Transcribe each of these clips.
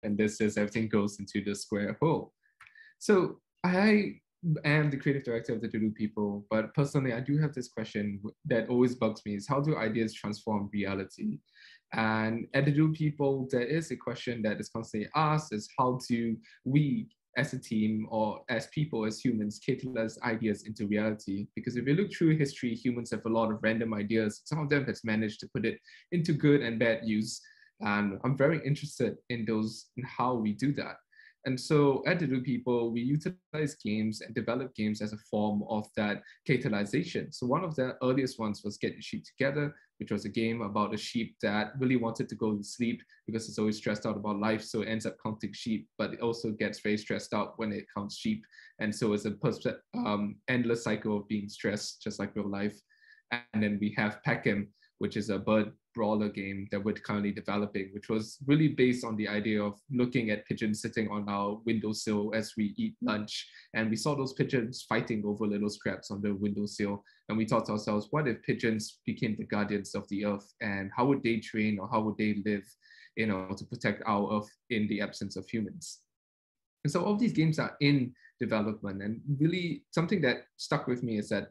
and this is everything goes into the square hole. So I am the creative director of the Doodle People, but personally, I do have this question that always bugs me: is how do ideas transform reality? And at the Doodle People, there is a question that is constantly asked: is how do we, as a team or as people, as humans, catalyze ideas into reality? Because if you look through history, humans have a lot of random ideas. Some of them has managed to put it into good and bad use. And I'm very interested in how we do that. And so at the Do People, we utilize games and develop games as a form of that catalyzation. So one of the earliest ones was Get Your Sheep Together, which was a game about a sheep that really wanted to go to sleep because it's always stressed out about life. So it ends up counting sheep, but it also gets very stressed out when it counts sheep. And so it's a endless cycle of being stressed, just like real life. And then we have Peckham, which is a bird brawler game that we're currently developing, which was really based on the idea of looking at pigeons sitting on our windowsill as we eat lunch. And we saw those pigeons fighting over little scraps on the windowsill. And we thought to ourselves, what if pigeons became the guardians of the earth? And how would they train, or how would they live, to protect our earth in the absence of humans? And so all of these games are in development. And really something that stuck with me is that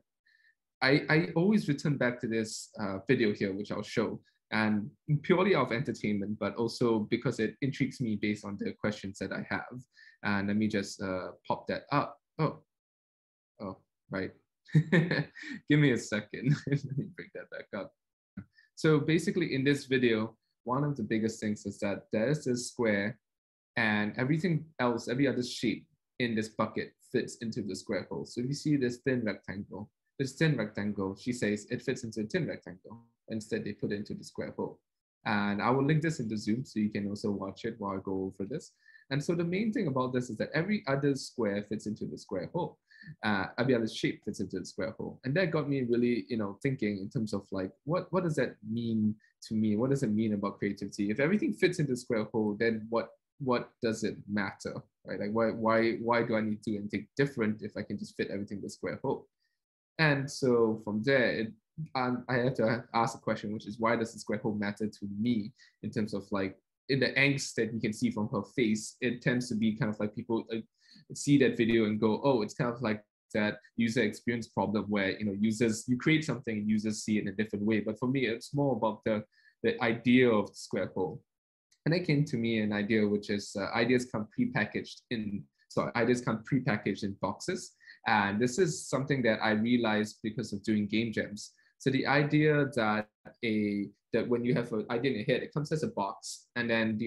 I always return back to this video here, which I'll show, and purely out of entertainment, but also because it intrigues me based on the questions that I have. And let me just pop that up. Oh, right. Give me a second. Let me bring that back up. So basically in this video, one of the biggest things is that there's this square and everything else, every other shape in this bucket fits into the square hole. So if you see this thin rectangle, she says it fits into a thin rectangle. Instead, they put it into the square hole. And I will link this into Zoom so you can also watch it while I go over this. And so the main thing about this is that every other square fits into the square hole. Every other shape fits into the square hole. And that got me really, thinking in terms of like, what does that mean to me? What does it mean about creativity? If everything fits into the square hole, then what does it matter, right? Like why do I need to do anything different if I can just fit everything in the square hole? And so from there, I have to ask a question, which is why does the square hole matter to me in terms of like, in the angst that you can see from her face, it tends to be kind of like people see that video and go, oh, it's kind of like that user experience problem where, you create something and users see it in a different way. But for me, it's more about the idea of the square hole. And that came to me an idea, which is ideas come prepackaged in boxes. And this is something that I realized because of doing game jams. So the idea that when you have an idea in your head, it comes as a box, and then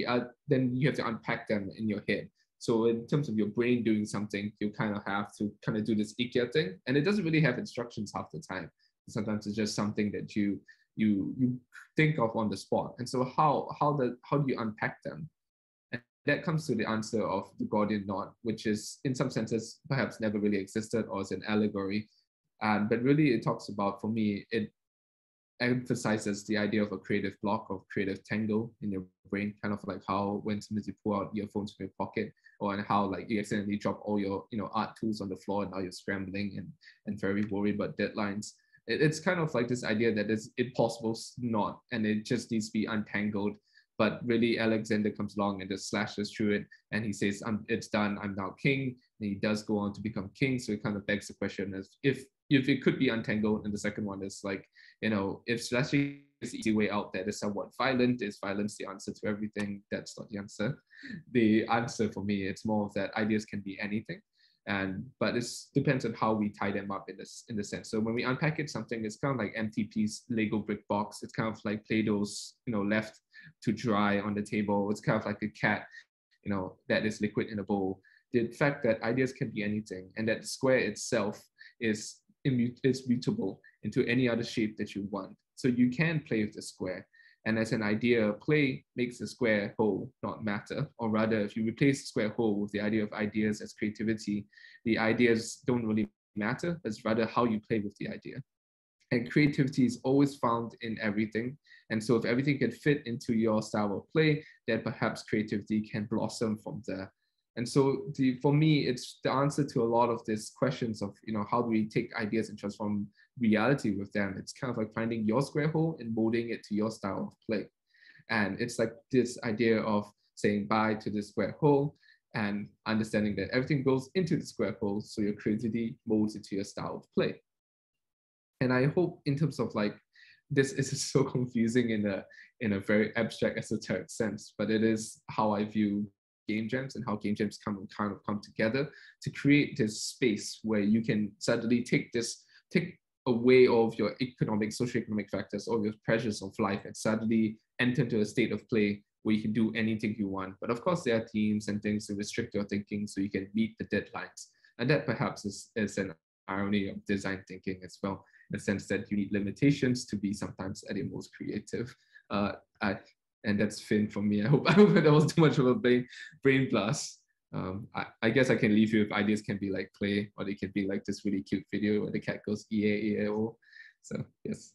then you have to unpack them in your head. So in terms of your brain doing something, you kind of have to kind of do this IKEA thing, and it doesn't really have instructions half the time. Sometimes it's just something that you think of on the spot. And so how do you unpack them? That comes to the answer of the Gordian knot, which is in some senses perhaps never really existed or is an allegory. But really it talks about, for me, it emphasizes the idea of a creative block, of creative tangle in your brain, kind of like how when sometimes you pull out earphones from your pocket, or and how like you accidentally drop all your art tools on the floor and now you're scrambling and very worried about deadlines. It's kind of like this idea that it's impossible knot and it just needs to be untangled. But really, Alexander comes along and just slashes through it, and he says, "It's done. I'm now king." And he does go on to become king. So it kind of begs the question: as if it could be untangled. And the second one is like, if slashing is the easy way out, that is somewhat violent. Is violence the answer to everything? That's not the answer. The answer for me, it's more of that ideas can be anything. But it depends on how we tie them up in the sense. So when we unpackage something, it's kind of like empty piece Lego brick box. It's kind of like Play-Doh's, left to dry on the table. It's kind of like a cat, that is liquid in a bowl. The fact that ideas can be anything, and that the square itself is mutable into any other shape that you want. So you can play with the square. And as an idea, play makes the square hole not matter. Or rather, if you replace the square hole with the idea of ideas as creativity, the ideas don't really matter. It's rather how you play with the idea. And creativity is always found in everything. And so if everything can fit into your style of play, then perhaps creativity can blossom from there. And so for me, it's the answer to a lot of these questions of, how do we take ideas and transform reality with them? It's kind of like finding your square hole and molding it to your style of play. And it's like this idea of saying bye to the square hole and understanding that everything goes into the square hole, so your creativity molds into your style of play. And I hope in terms of like, this is so confusing in a very abstract esoteric sense, but it is how I view game jams and how game jams come together to create this space where you can suddenly take away of your economic, socioeconomic factors, all your pressures of life, and suddenly enter into a state of play where you can do anything you want. But of course, there are themes and things to restrict your thinking so you can meet the deadlines. And that perhaps is an irony of design thinking as well, in the sense that you need limitations to be sometimes at your most creative. And that's Finn for me. I hope that was too much of a brain blast. I guess I can leave you if ideas can be like play, or they can be like this really cute video where the cat goes EA, EAO. So yes.